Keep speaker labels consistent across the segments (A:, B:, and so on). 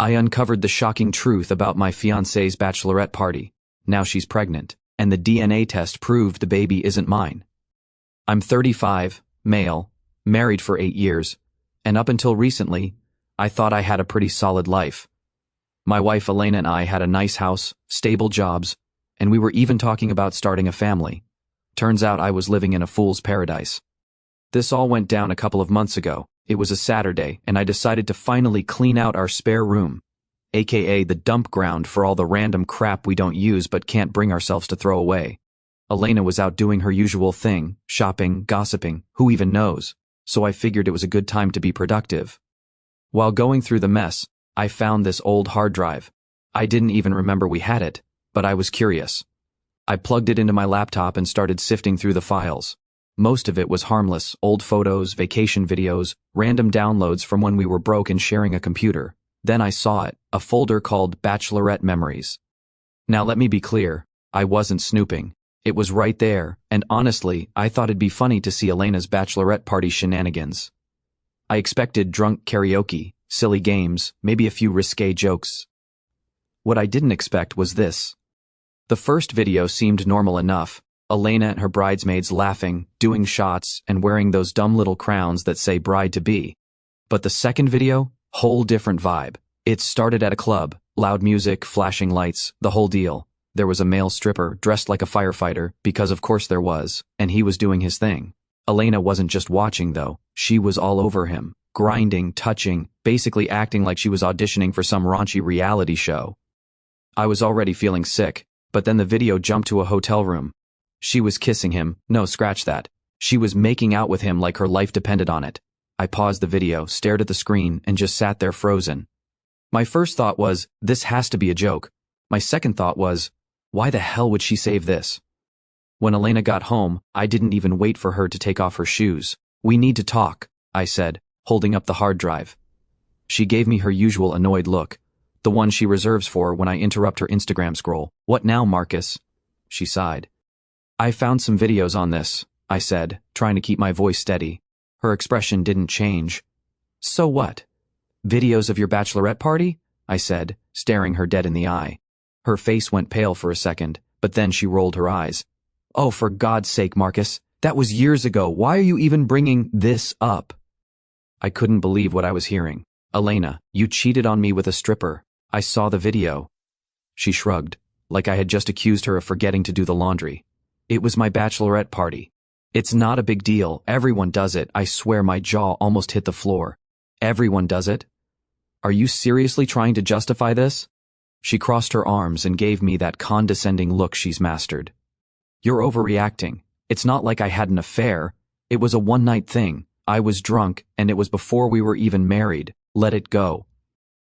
A: I uncovered the shocking truth about my fiancée's bachelorette party. Now she's pregnant, and the DNA test proved the baby isn't mine. I'm 35, male, married for 8 years, and up until recently, I thought I had a pretty solid life. My wife Elena and I had a nice house, stable jobs, and we were even talking about starting a family. Turns out I was living in a fool's paradise. This all went down a couple of months ago. It was a Saturday, and I decided to finally clean out our spare room, aka the dump ground for all the random crap we don't use but can't bring ourselves to throw away. Elena was out doing her usual thing, shopping, gossiping, who even knows, so I figured it was a good time to be productive. While going through the mess, I found this old hard drive. I didn't even remember we had it, but I was curious. I plugged it into my laptop and started sifting through the files. Most of it was harmless, old photos, vacation videos, random downloads from when we were broke and sharing a computer. Then I saw it, a folder called Bachelorette Memories. Now let me be clear, I wasn't snooping. It was right there, and honestly, I thought it'd be funny to see Elena's bachelorette party shenanigans. I expected drunk karaoke, silly games, maybe a few risque jokes. What I didn't expect was this. The first video seemed normal enough. Elena and her bridesmaids laughing, doing shots, and wearing those dumb little crowns that say bride-to-be. But the second video? Whole different vibe. It started at a club, loud music, flashing lights, the whole deal. There was a male stripper dressed like a firefighter, because of course there was, and he was doing his thing. Elena wasn't just watching though, she was all over him, grinding, touching, basically acting like she was auditioning for some raunchy reality show. I was already feeling sick, but then the video jumped to a hotel room. She was kissing him, no, scratch that. She was making out with him like her life depended on it. I paused the video, stared at the screen, and just sat there frozen. My first thought was, this has to be a joke. My second thought was, why the hell would she save this? When Elena got home, I didn't even wait for her to take off her shoes. We need to talk, I said, holding up the hard drive. She gave me her usual annoyed look, the one she reserves for when I interrupt her Instagram scroll. What now, Marcus? She sighed. I found some videos on this, I said, trying to keep my voice steady. Her expression didn't change. So what? Videos of your bachelorette party? I said, staring her dead in the eye. Her face went pale for a second, but then she rolled her eyes. Oh, for God's sake, Marcus, that was years ago. Why are you even bringing this up? I couldn't believe what I was hearing. Elena, you cheated on me with a stripper. I saw the video. She shrugged, like I had just accused her of forgetting to do the laundry. It was my bachelorette party. It's not a big deal. Everyone does it. I swear my jaw almost hit the floor. Everyone does it? Are you seriously trying to justify this? She crossed her arms and gave me that condescending look she's mastered. You're overreacting. It's not like I had an affair. It was a one-night thing. I was drunk, and it was before we were even married. Let it go.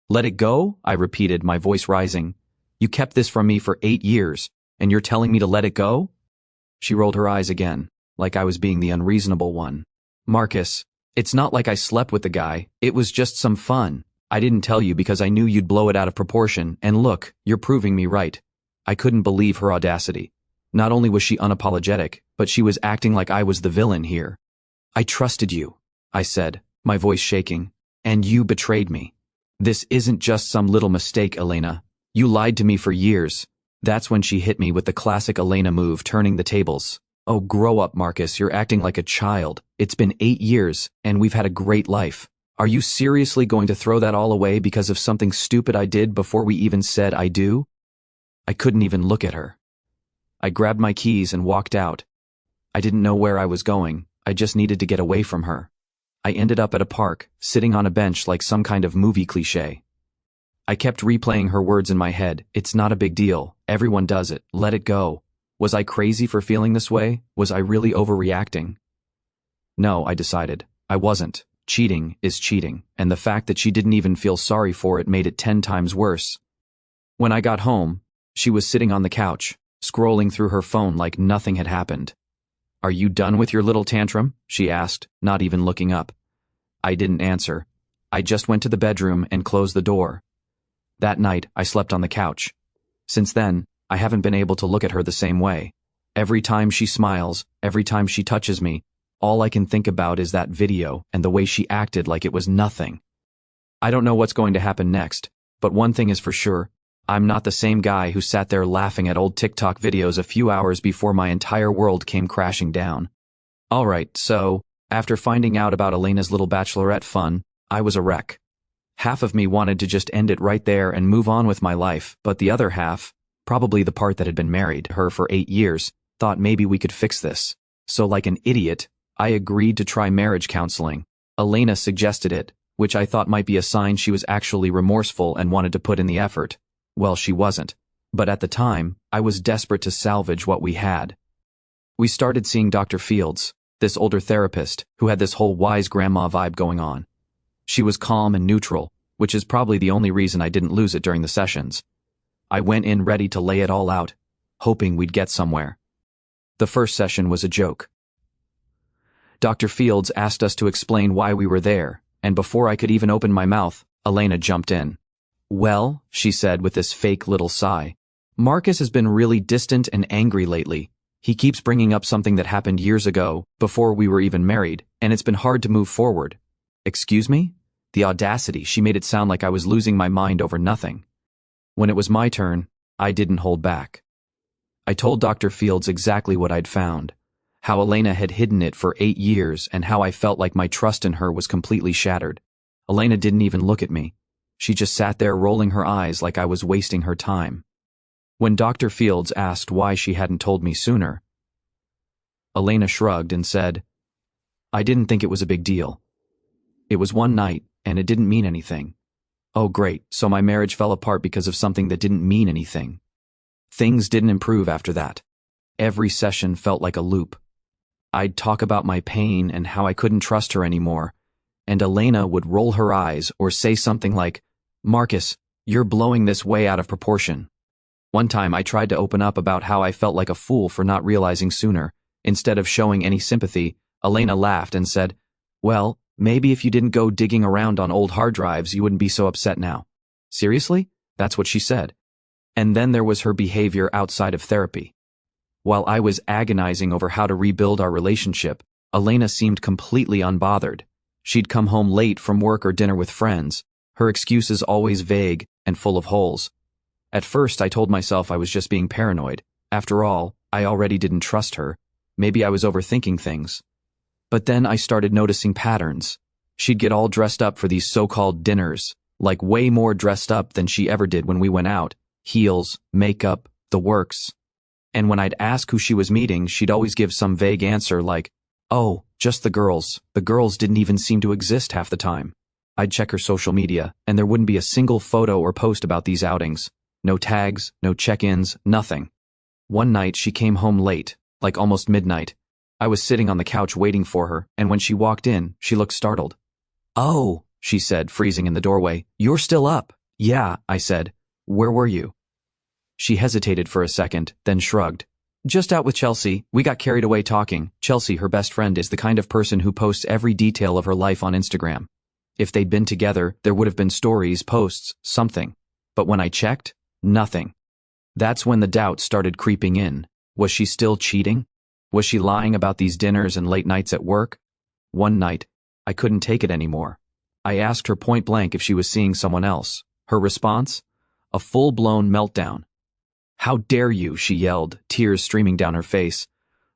A: Let it go? I repeated, my voice rising. You kept this from me for 8 years, and you're telling me to let it go? She rolled her eyes again, like I was being the unreasonable one. Marcus, it's not like I slept with the guy. It was just some fun. I didn't tell you because I knew you'd blow it out of proportion, and look, you're proving me right. I couldn't believe her audacity. Not only was she unapologetic, but she was acting like I was the villain here. I trusted you, I said, my voice shaking, and you betrayed me. This isn't just some little mistake, Elena. You lied to me for years. That's when she hit me with the classic Elena move, turning the tables. Oh, grow up, Marcus, you're acting like a child. It's been 8 years, and we've had a great life. Are you seriously going to throw that all away because of something stupid I did before we even said I do? I couldn't even look at her. I grabbed my keys and walked out. I didn't know where I was going. I just needed to get away from her. I ended up at a park, sitting on a bench like some kind of movie cliché. I kept replaying her words in my head. It's not a big deal. Everyone does it. Let it go. Was I crazy for feeling this way? Was I really overreacting? No, I decided. I wasn't. Cheating is cheating, and the fact that she didn't even feel sorry for it made it 10 times worse. When I got home, she was sitting on the couch, scrolling through her phone like nothing had happened. Are you done with your little tantrum? She asked, not even looking up. I didn't answer. I just went to the bedroom and closed the door. That night, I slept on the couch. Since then, I haven't been able to look at her the same way. Every time she smiles, every time she touches me, all I can think about is that video and the way she acted like it was nothing. I don't know what's going to happen next, But one thing is for sure, I'm not the same guy who sat there laughing at old TikTok videos a few hours before my entire world came crashing down. Alright, so, after finding out about Elena's little bachelorette fun, I was a wreck. Half of me wanted to just end it right there and move on with my life, but the other half, probably the part that had been married to her for 8 years, thought maybe we could fix this. So like an idiot, I agreed to try marriage counseling. Elena suggested it, which I thought might be a sign she was actually remorseful and wanted to put in the effort. Well, she wasn't. But at the time, I was desperate to salvage what we had. We started seeing Dr. Fields, this older therapist, who had this whole wise grandma vibe going on. She was calm and neutral, which is probably the only reason I didn't lose it during the sessions. I went in ready to lay it all out, hoping we'd get somewhere. The first session was a joke. Dr. Fields asked us to explain why we were there, and before I could even open my mouth, Elena jumped in. Well, she said with this fake little sigh, Marcus has been really distant and angry lately. He keeps bringing up something that happened years ago, before we were even married, and it's been hard to move forward. Excuse me? The audacity, she made it sound like I was losing my mind over nothing. When it was my turn, I didn't hold back. I told Dr. Fields exactly what I'd found, how Elena had hidden it for 8 years and how I felt like my trust in her was completely shattered. Elena didn't even look at me. She just sat there rolling her eyes like I was wasting her time. When Dr. Fields asked why she hadn't told me sooner, Elena shrugged and said, I didn't think it was a big deal. It was one night, and it didn't mean anything. Oh great, so my marriage fell apart because of something that didn't mean anything. Things didn't improve after that. Every session felt like a loop. I'd talk about my pain and how I couldn't trust her anymore, and Elena would roll her eyes or say something like, Marcus, you're blowing this way out of proportion. One time I tried to open up about how I felt like a fool for not realizing sooner. Instead of showing any sympathy, Elena laughed and said, well, maybe if you didn't go digging around on old hard drives, you wouldn't be so upset now. Seriously? That's what she said. And then there was her behavior outside of therapy. While I was agonizing over how to rebuild our relationship, Elena seemed completely unbothered. She'd come home late from work or dinner with friends, her excuses always vague and full of holes. At first I told myself I was just being paranoid. After all, I already didn't trust her. Maybe I was overthinking things. But then I started noticing patterns. She'd get all dressed up for these so-called dinners, like way more dressed up than she ever did when we went out. Heels, makeup, the works. And when I'd ask who she was meeting, she'd always give some vague answer like, oh, just the girls. The girls didn't even seem to exist half the time. I'd check her social media, and there wouldn't be a single photo or post about these outings. No tags, no check-ins, nothing. One night she came home late, like almost midnight. I was sitting on the couch waiting for her, and when she walked in, she looked startled. Oh, she said, freezing in the doorway. You're still up. Yeah, I said. Where were you? She hesitated for a second, then shrugged. Just out with Chelsea. We got carried away talking. Chelsea, her best friend, is the kind of person who posts every detail of her life on Instagram. If they'd been together, there would have been stories, posts, something. But when I checked, nothing. That's when the doubt started creeping in. Was she still cheating? Was she lying about these dinners and late nights at work? One night, I couldn't take it anymore. I asked her point blank if she was seeing someone else. Her response? A full-blown meltdown. How dare you, she yelled, tears streaming down her face.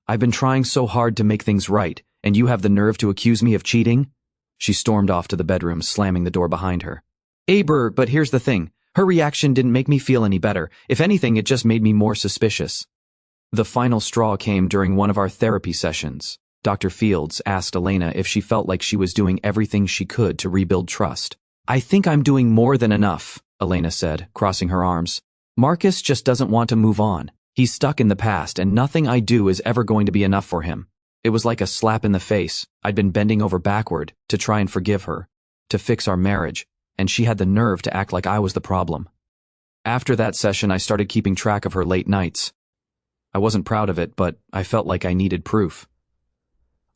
A: I've been trying so hard to make things right, and you have the nerve to accuse me of cheating? She stormed off to the bedroom, slamming the door behind her. But here's the thing. Her reaction didn't make me feel any better. If anything, it just made me more suspicious. The final straw came during one of our therapy sessions. Dr. Fields asked Elena if she felt like she was doing everything she could to rebuild trust. I think I'm doing more than enough, Elena said, crossing her arms. Marcus just doesn't want to move on. He's stuck in the past, and nothing I do is ever going to be enough for him. It was like a slap in the face. I'd been bending over backward to try and forgive her, to fix our marriage, and she had the nerve to act like I was the problem. After that session, I started keeping track of her late nights. I wasn't proud of it, but I felt like I needed proof.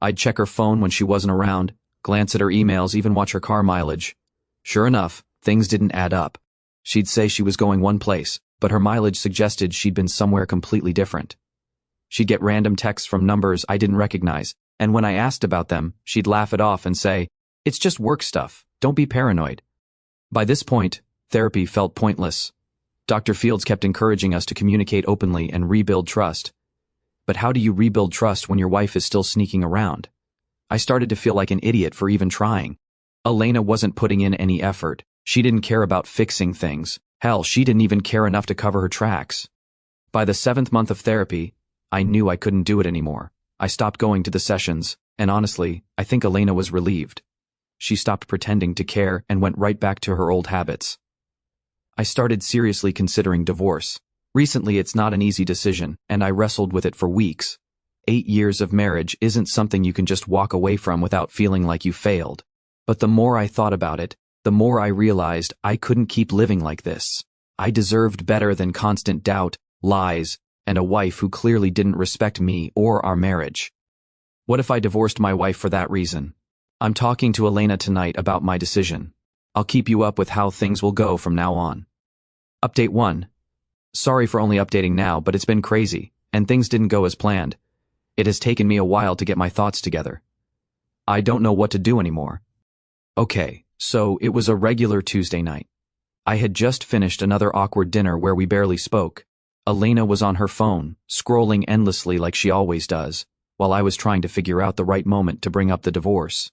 A: I'd check her phone when she wasn't around, glance at her emails, even watch her car mileage. Sure enough, things didn't add up. She'd say she was going one place, but her mileage suggested she'd been somewhere completely different. She'd get random texts from numbers I didn't recognize, and when I asked about them, she'd laugh it off and say, it's just work stuff, don't be paranoid. By this point, Therapy felt pointless. Dr. Fields kept encouraging us to communicate openly and rebuild trust. But how do you rebuild trust when your wife is still sneaking around? I started to feel like an idiot for even trying. Elena wasn't putting in any effort. She didn't care about fixing things. Hell, she didn't even care enough to cover her tracks. By the 7th month of therapy, I knew I couldn't do it anymore. I stopped going to the sessions, and honestly, I think Elena was relieved. She stopped pretending to care and went right back to her old habits. I started seriously considering divorce. Recently, it's not an easy decision, and I wrestled with it for weeks. 8 years of marriage isn't something you can just walk away from without feeling like you failed. But the more I thought about it, the more I realized I couldn't keep living like this. I deserved better than constant doubt, lies, and a wife who clearly didn't respect me or our marriage. What if I divorced my wife for that reason? I'm talking to Elena tonight about my decision. I'll keep you up with how things will go from now on. Update 1. Sorry for only updating now, but it's been crazy, and things didn't go as planned. It has taken me a while to get my thoughts together. I don't know what to do anymore. Okay, so it was a regular Tuesday night. I had just finished another awkward dinner where we barely spoke. Elena was on her phone, scrolling endlessly like she always does, while I was trying to figure out the right moment to bring up the divorce.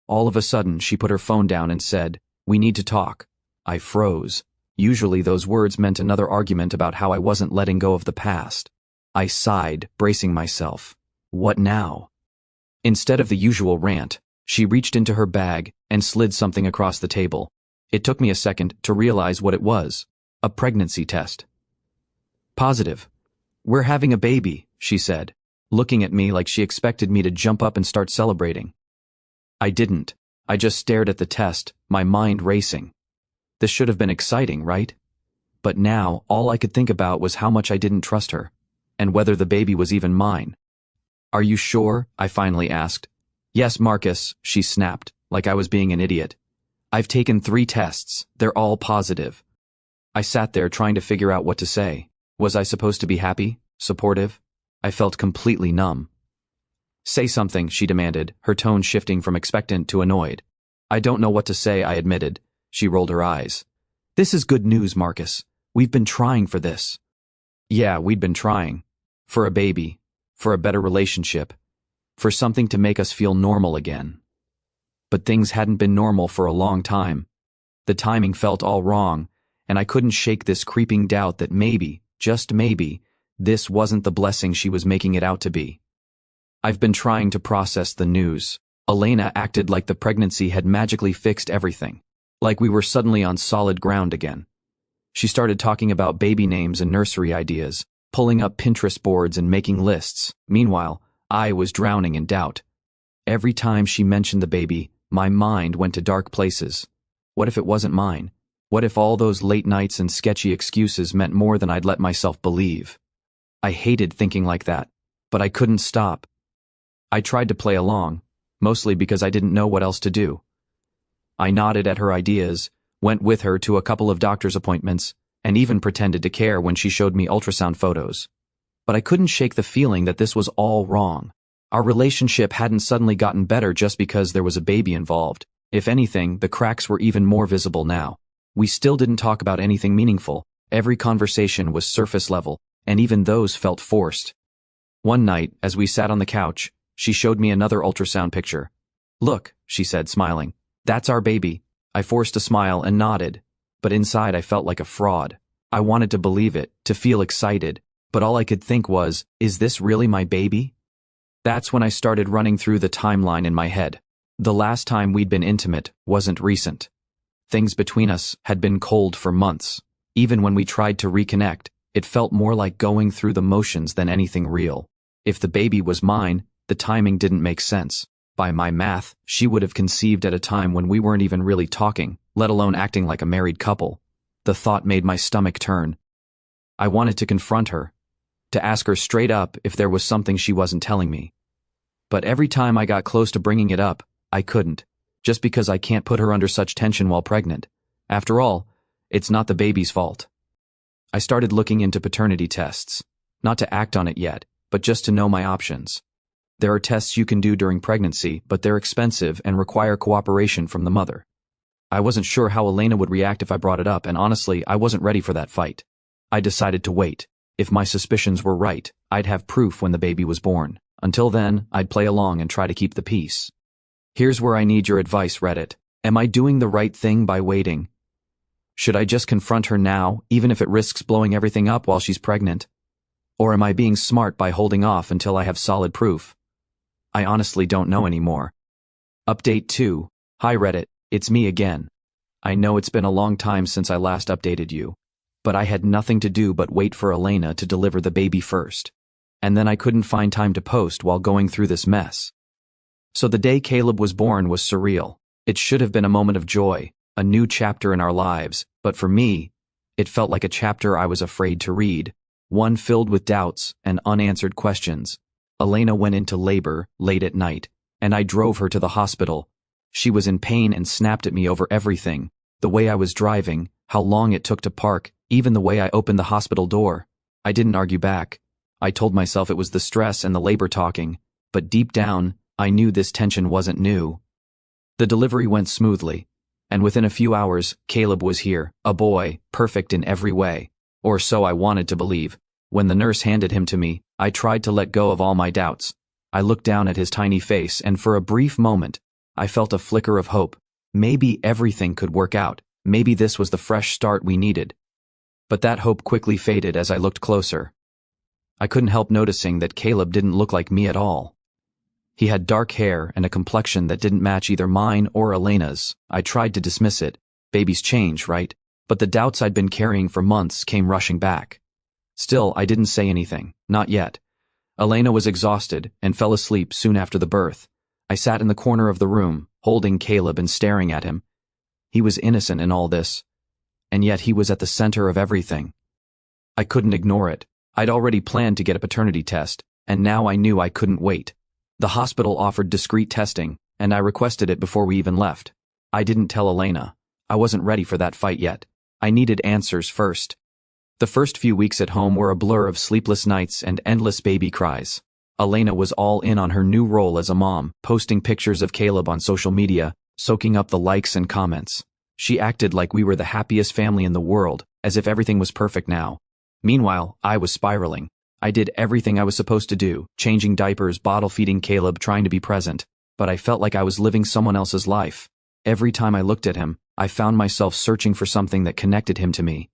A: All of a sudden, she put her phone down and said, "We need to talk." I froze. Usually those words meant another argument about how I wasn't letting go of the past. I sighed, bracing myself. What now? Instead of the usual rant, she reached into her bag and slid something across the table. It took me a second to realize what it was. A pregnancy test. Positive. "We're having a baby," she said, looking at me like she expected me to jump up and start celebrating. I didn't. I just stared at the test, my mind racing. This should have been exciting, right? But now, all I could think about was how much I didn't trust her, and whether the baby was even mine. "Are you sure?" I finally asked. "Yes, Marcus," she snapped, like I was being an idiot. "I've taken 3 tests. They're all positive." I sat there trying to figure out what to say. Was I supposed to be happy? Supportive? I felt completely numb. "Say something," she demanded, her tone shifting from expectant to annoyed. "I don't know what to say," I admitted. She rolled her eyes. "This is good news, Marcus. We've been trying for this." Yeah, we'd been trying. For a baby. For a better relationship. For something to make us feel normal again. But things hadn't been normal for a long time. The timing felt all wrong, and I couldn't shake this creeping doubt that maybe, just maybe, this wasn't the blessing she was making it out to be. I've been trying to process the news. Elena acted like the pregnancy had magically fixed everything. Like we were suddenly on solid ground again. She started talking about baby names and nursery ideas, pulling up Pinterest boards and making lists. Meanwhile, I was drowning in doubt. Every time she mentioned the baby, my mind went to dark places. What if it wasn't mine? What if all those late nights and sketchy excuses meant more than I'd let myself believe? I hated thinking like that, but I couldn't stop. I tried to play along, mostly because I didn't know what else to do. I nodded at her ideas, went with her to a couple of doctor's appointments, and even pretended to care when she showed me ultrasound photos. But I couldn't shake the feeling that this was all wrong. Our relationship hadn't suddenly gotten better just because there was a baby involved. If anything, the cracks were even more visible now. We still didn't talk about anything meaningful. Every conversation was surface level, and even those felt forced. One night, as we sat on the couch, she showed me another ultrasound picture. "Look," she said, smiling. "That's our baby." I forced a smile and nodded, but inside I felt like a fraud. I wanted to believe it, to feel excited, but all I could think was, is this really my baby? That's when I started running through the timeline in my head. The last time we'd been intimate wasn't recent. Things between us had been cold for months. Even when we tried to reconnect, it felt more like going through the motions than anything real. If the baby was mine, the timing didn't make sense. By my math, she would have conceived at a time when we weren't even really talking, let alone acting like a married couple. The thought made my stomach turn. I wanted to confront her, to ask her straight up if there was something she wasn't telling me. But every time I got close to bringing it up, I couldn't, just because I can't put her under such tension while pregnant. After all, it's not the baby's fault. I started looking into paternity tests, not to act on it yet, but just to know my options. There are tests you can do during pregnancy, but they're expensive and require cooperation from the mother. I wasn't sure how Elena would react if I brought it up, and honestly, I wasn't ready for that fight. I decided to wait. If my suspicions were right, I'd have proof when the baby was born. Until then, I'd play along and try to keep the peace. Here's where I need your advice, Reddit. Am I doing the right thing by waiting? Should I just confront her now, even if it risks blowing everything up while she's pregnant? Or am I being smart by holding off until I have solid proof? I honestly don't know anymore. Update 2. Hi Reddit, it's me again. I know it's been a long time since I last updated you, but I had nothing to do but wait for Elena to deliver the baby first. And then I couldn't find time to post while going through this mess. So the day Caleb was born was surreal. It should have been a moment of joy, a new chapter in our lives, but for me, it felt like a chapter I was afraid to read, one filled with doubts and unanswered questions. Elena went into labor late at night, and I drove her to the hospital. She was in pain and snapped at me over everything, the way I was driving, how long it took to park, even the way I opened the hospital door. I didn't argue back. I told myself it was the stress and the labor talking, but deep down, I knew this tension wasn't new. The delivery went smoothly, and within a few hours, Caleb was here, a boy, perfect in every way. Or so I wanted to believe. When the nurse handed him to me, I tried to let go of all my doubts. I looked down at his tiny face, and for a brief moment, I felt a flicker of hope. Maybe everything could work out. Maybe this was the fresh start we needed. But that hope quickly faded as I looked closer. I couldn't help noticing that Caleb didn't look like me at all. He had dark hair and a complexion that didn't match either mine or Elena's. I tried to dismiss it. Babies change, right? But the doubts I'd been carrying for months came rushing back. Still, I didn't say anything. Not yet. Elena was exhausted and fell asleep soon after the birth. I sat in the corner of the room, holding Caleb and staring at him. He was innocent in all this, and yet he was at the center of everything. I couldn't ignore it. I'd already planned to get a paternity test, and now I knew I couldn't wait. The hospital offered discreet testing, and I requested it before we even left. I didn't tell Elena. I wasn't ready for that fight yet. I needed answers first. The first few weeks at home were a blur of sleepless nights and endless baby cries. Elena was all in on her new role as a mom, posting pictures of Caleb on social media, soaking up the likes and comments. She acted like we were the happiest family in the world, as if everything was perfect now. Meanwhile, I was spiraling. I did everything I was supposed to do, changing diapers, bottle-feeding Caleb, trying to be present, but I felt like I was living someone else's life. Every time I looked at him, I found myself searching for something that connected him to me.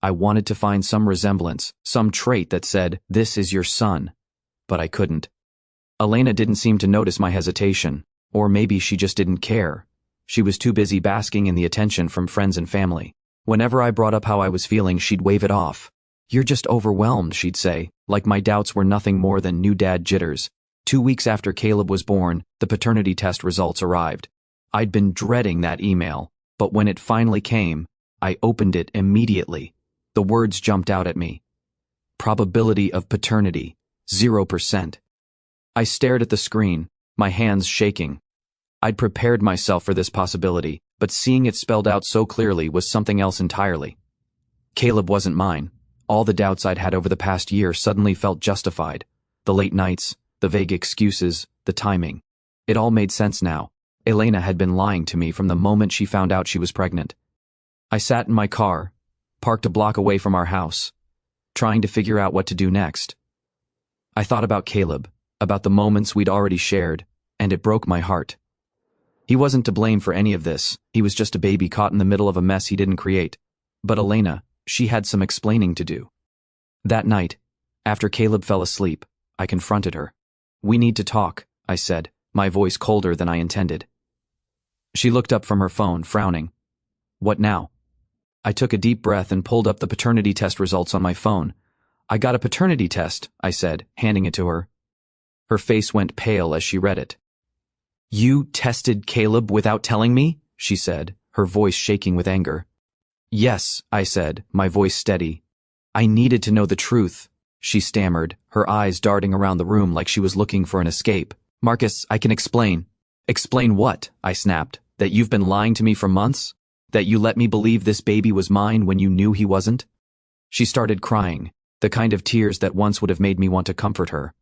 A: I wanted to find some resemblance, some trait that said, "This is your son." But I couldn't. Elena didn't seem to notice my hesitation, or maybe she just didn't care. She was too busy basking in the attention from friends and family. Whenever I brought up how I was feeling, she'd wave it off. "You're just overwhelmed," she'd say, like my doubts were nothing more than new dad jitters. 2 weeks after Caleb was born, the paternity test results arrived. I'd been dreading that email, but when it finally came, I opened it immediately. The words jumped out at me. Probability of paternity, 0%. I stared at the screen, my hands shaking. I'd prepared myself for this possibility, but seeing it spelled out so clearly was something else entirely. Caleb wasn't mine. All the doubts I'd had over the past year suddenly felt justified. The late nights, the vague excuses, the timing. It all made sense now. Elena had been lying to me from the moment she found out she was pregnant. I sat in my car, parked a block away from our house, trying to figure out what to do next. I thought about Caleb, about the moments we'd already shared, and it broke my heart. He wasn't to blame for any of this. He was just a baby caught in the middle of a mess he didn't create. But Elena, she had some explaining to do. That night, after Caleb fell asleep, I confronted her. "We need to talk," I said, my voice colder than I intended. She looked up from her phone, frowning. "What now?" I took a deep breath and pulled up the paternity test results on my phone. "I got a paternity test," I said, handing it to her. Her face went pale as she read it. "You tested Caleb without telling me?" she said, her voice shaking with anger. "Yes," I said, my voice steady. "I needed to know the truth," she stammered, her eyes darting around the room like she was looking for an escape. "Marcus, I can explain." "Explain what?" I snapped. "That you've been lying to me for months? That you let me believe this baby was mine when you knew he wasn't?" She started crying, the kind of tears that once would have made me want to comfort her.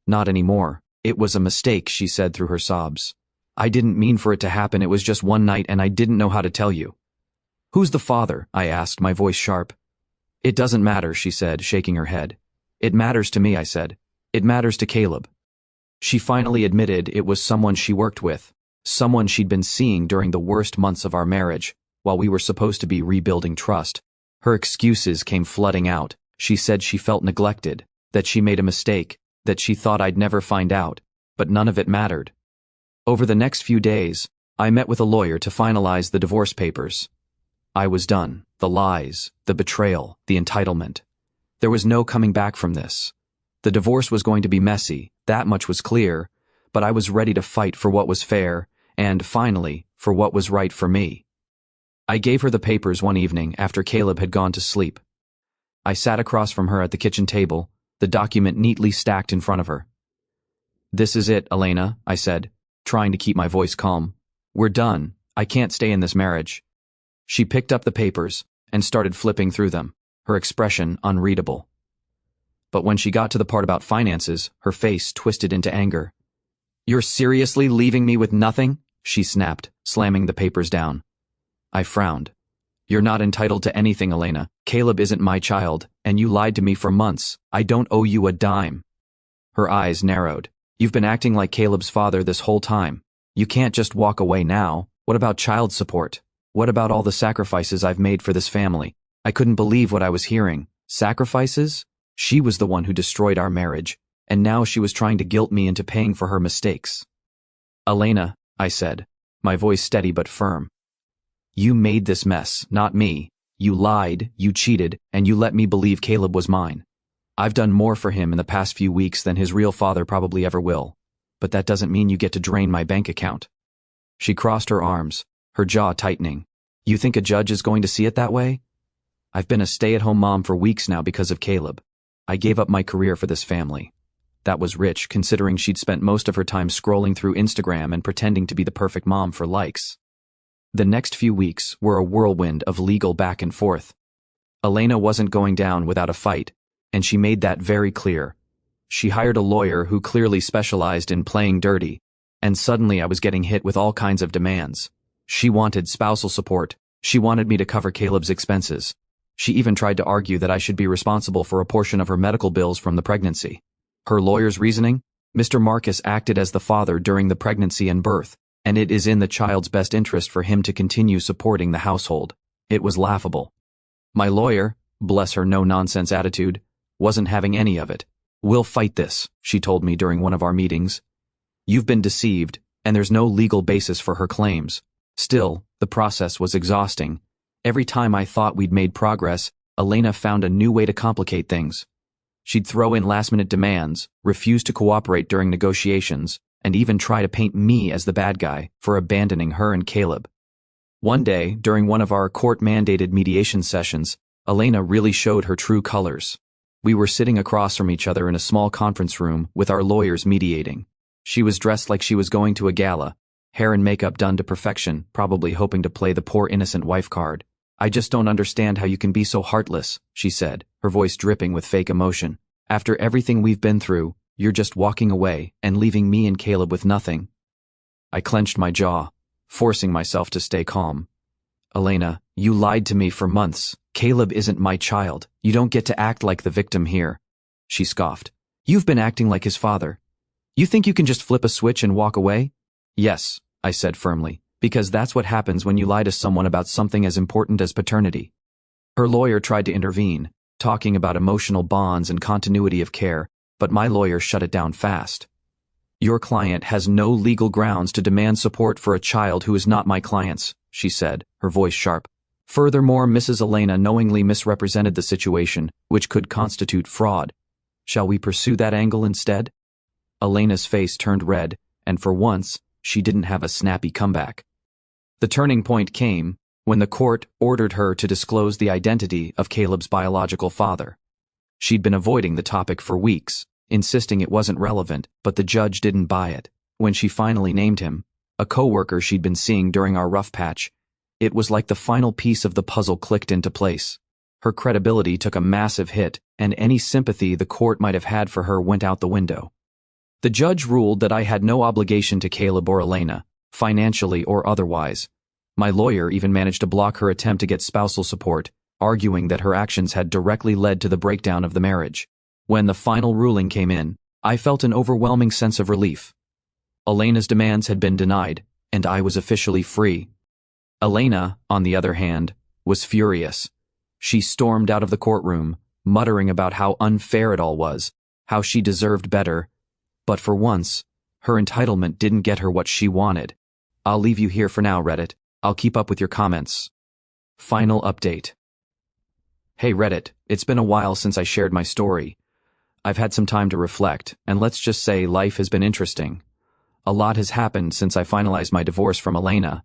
A: "Not anymore. It was a mistake," she said through her sobs. I didn't mean for it to happen, it was just one night and I didn't know how to tell you." "Who's the father?" I asked, my voice sharp. "It doesn't matter," she said, shaking her head. "It matters to me," I said. "It matters to Caleb." She finally admitted it was someone she worked with, someone she'd been seeing during the worst months of our marriage, while we were supposed to be rebuilding trust. Her excuses came flooding out. She said she felt neglected, that she made a mistake, that she thought I'd never find out, but none of it mattered. Over the next few days, I met with a lawyer to finalize the divorce papers. I was done. The lies, the betrayal, the entitlement. There was no coming back from this. The divorce was going to be messy, that much was clear, but I was ready to fight for what was fair, and, finally, for what was right for me. I gave her the papers one evening after Caleb had gone to sleep. I sat across from her at the kitchen table, the document neatly stacked in front of her. "This is it, Elena," I said, trying to keep my voice calm. "We're done. I can't stay in this marriage." She picked up the papers and started flipping through them, her expression unreadable. But when she got to the part about finances, her face twisted into anger. "You're seriously leaving me with nothing?" she snapped, slamming the papers down. I frowned. "You're not entitled to anything, Elena. Caleb isn't my child, and you lied to me for months. I don't owe you a dime." Her eyes narrowed. "You've been acting like Caleb's father this whole time. You can't just walk away now. What about child support? What about all the sacrifices I've made for this family?" I couldn't believe what I was hearing. Sacrifices? She was the one who destroyed our marriage, and now she was trying to guilt me into paying for her mistakes. "Elena," I said, my voice steady but firm. "You made this mess, not me. You lied, you cheated, and you let me believe Caleb was mine. I've done more for him in the past few weeks than his real father probably ever will, but that doesn't mean you get to drain my bank account." She crossed her arms, her jaw tightening. "You think a judge is going to see it that way? I've been a stay-at-home mom for weeks now because of Caleb. I gave up my career for this family. That was rich, considering she'd spent most of her time scrolling through Instagram and pretending to be the perfect mom for likes." The next few weeks were a whirlwind of legal back and forth. Elena wasn't going down without a fight, and she made that very clear. She hired a lawyer who clearly specialized in playing dirty, and suddenly I was getting hit with all kinds of demands. She wanted spousal support. She wanted me to cover Caleb's expenses. She even tried to argue that I should be responsible for a portion of her medical bills from the pregnancy. Her lawyer's reasoning? Mr. Marcus acted as the father during the pregnancy and birth, and it is in the child's best interest for him to continue supporting the household. It was laughable. My lawyer, bless her no-nonsense attitude, wasn't having any of it. "We'll fight this," she told me during one of our meetings. "You've been deceived, and there's no legal basis for her claims." Still, the process was exhausting. Every time I thought we'd made progress, Elena found a new way to complicate things. She'd throw in last-minute demands, refuse to cooperate during negotiations, and even try to paint me as the bad guy for abandoning her and Caleb. One day, during one of our court-mandated mediation sessions, Elena really showed her true colors. We were sitting across from each other in a small conference room with our lawyers mediating. She was dressed like she was going to a gala, hair and makeup done to perfection, probably hoping to play the poor innocent wife card. "I just don't understand how you can be so heartless," she said, her voice dripping with fake emotion. "After everything we've been through, you're just walking away and leaving me and Caleb with nothing." I clenched my jaw, forcing myself to stay calm. "Elena, you lied to me for months. Caleb isn't my child. You don't get to act like the victim here." She scoffed. "You've been acting like his father. You think you can just flip a switch and walk away?" "Yes," I said firmly, "because that's what happens when you lie to someone about something as important as paternity." Her lawyer tried to intervene, talking about emotional bonds and continuity of care, but my lawyer shut it down fast. "Your client has no legal grounds to demand support for a child who is not my client's," she said, her voice sharp. "Furthermore, Mrs. Elena knowingly misrepresented the situation, which could constitute fraud. Shall we pursue that angle instead?" Elena's face turned red, and for once, she didn't have a snappy comeback. The turning point came when the court ordered her to disclose the identity of Caleb's biological father. She'd been avoiding the topic for weeks, insisting it wasn't relevant, but the judge didn't buy it. When she finally named him, a coworker she'd been seeing during our rough patch, it was like the final piece of the puzzle clicked into place. Her credibility took a massive hit, and any sympathy the court might have had for her went out the window. The judge ruled that I had no obligation to Caleb or Elena, financially or otherwise. My lawyer even managed to block her attempt to get spousal support, arguing that her actions had directly led to the breakdown of the marriage. When the final ruling came in, I felt an overwhelming sense of relief. Elena's demands had been denied, and I was officially free. Elena, on the other hand, was furious. She stormed out of the courtroom, muttering about how unfair it all was, how she deserved better. But for once, her entitlement didn't get her what she wanted. I'll leave you here for now, Reddit. I'll keep up with your comments. Final update. Hey Reddit, it's been a while since I shared my story. I've had some time to reflect, and let's just say life has been interesting. A lot has happened since I finalized my divorce from Elena,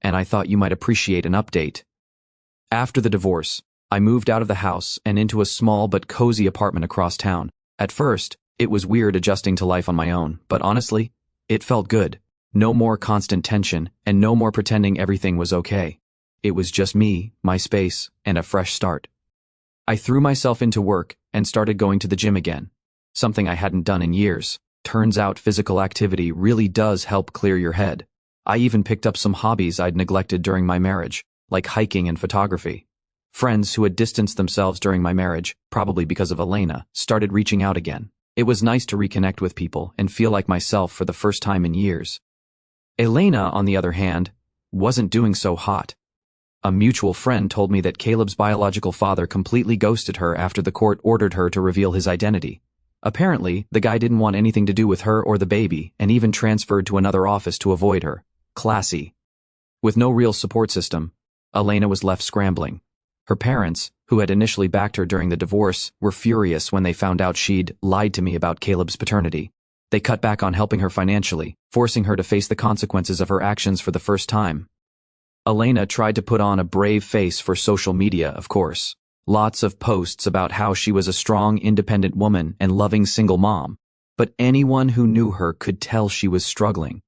A: and I thought you might appreciate an update. After the divorce, I moved out of the house and into a small but cozy apartment across town. At first, it was weird adjusting to life on my own, but honestly, it felt good. No more constant tension, and no more pretending everything was okay. It was just me, my space, and a fresh start. I threw myself into work and started going to the gym again, something I hadn't done in years. Turns out physical activity really does help clear your head. I even picked up some hobbies I'd neglected during my marriage, like hiking and photography. Friends who had distanced themselves during my marriage, probably because of Elena, started reaching out again. It was nice to reconnect with people and feel like myself for the first time in years. Elena, on the other hand, wasn't doing so hot. A mutual friend told me that Caleb's biological father completely ghosted her after the court ordered her to reveal his identity. Apparently, the guy didn't want anything to do with her or the baby and even transferred to another office to avoid her. Classy. With no real support system, Elena was left scrambling. Her parents, who had initially backed her during the divorce, were furious when they found out she'd lied to me about Caleb's paternity. They cut back on helping her financially, forcing her to face the consequences of her actions for the first time. Elena tried to put on a brave face for social media, of course. Lots of posts about how she was a strong, independent woman and loving single mom. But anyone who knew her could tell she was struggling.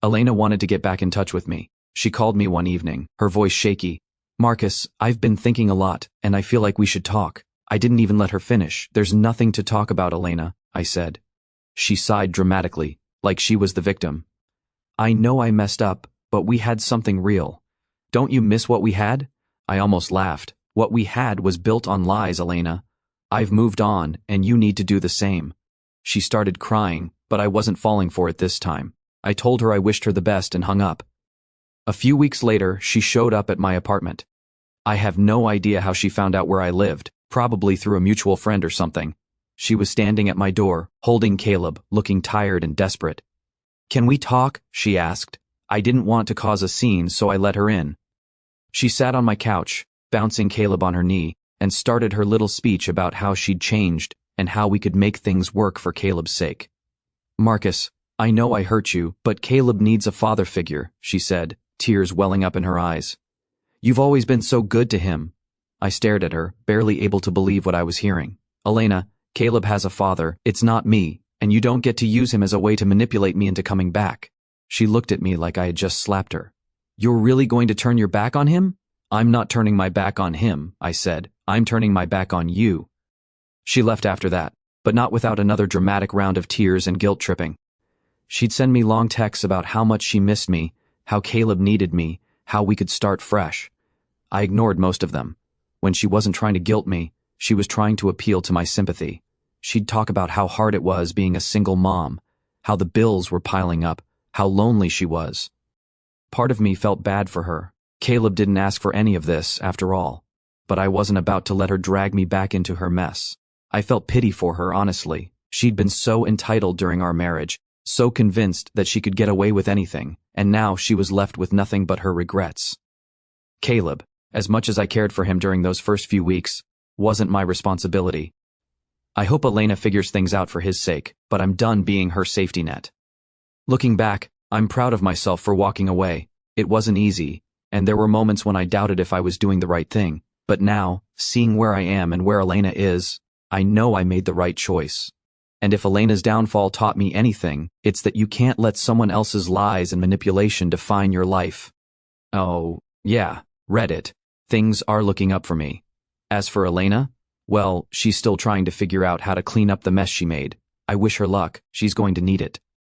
A: Elena wanted to get back in touch with me. She called me one evening, her voice shaky. "Marcus, I've been thinking a lot, and I feel like we should talk." I didn't even let her finish. "There's nothing to talk about, Elena," I said. She sighed dramatically, like she was the victim. "I know I messed up, but we had something real. Don't you miss what we had?" I almost laughed. "What we had was built on lies, Elena. I've moved on, and you need to do the same." She started crying, but I wasn't falling for it this time. I told her I wished her the best and hung up. A few weeks later, she showed up at my apartment. I have no idea how she found out where I lived, probably through a mutual friend or something. She was standing at my door, holding Caleb, looking tired and desperate. "Can we talk?" she asked. I didn't want to cause a scene, so I let her in. She sat on my couch, bouncing Caleb on her knee, and started her little speech about how she'd changed and how we could make things work for Caleb's sake. "Marcus, I know I hurt you, but Caleb needs a father figure," she said, tears welling up in her eyes. "You've always been so good to him." I stared at her, barely able to believe what I was hearing. "Elena, Caleb has a father, it's not me, and you don't get to use him as a way to manipulate me into coming back." She looked at me like I had just slapped her. "You're really going to turn your back on him?" "I'm not turning my back on him," I said. "I'm turning my back on you." She left after that, but not without another dramatic round of tears and guilt tripping. She'd send me long texts about how much she missed me, how Caleb needed me, how we could start fresh. I ignored most of them. When she wasn't trying to guilt me, she was trying to appeal to my sympathy. She'd talk about how hard it was being a single mom, how the bills were piling up, how lonely she was. Part of me felt bad for her. Caleb didn't ask for any of this, after all. But I wasn't about to let her drag me back into her mess. I felt pity for her, honestly. She'd been so entitled during our marriage, so convinced that she could get away with anything, and now she was left with nothing but her regrets. Caleb, as much as I cared for him during those first few weeks, wasn't my responsibility. I hope Elena figures things out for his sake, but I'm done being her safety net. Looking back, I'm proud of myself for walking away. It wasn't easy, and there were moments when I doubted if I was doing the right thing, but now, seeing where I am and where Elena is, I know I made the right choice. And if Elena's downfall taught me anything, it's that you can't let someone else's lies and manipulation define your life. Oh, yeah, Reddit. Things are looking up for me. As for Elena, well, she's still trying to figure out how to clean up the mess she made. I wish her luck, she's going to need it.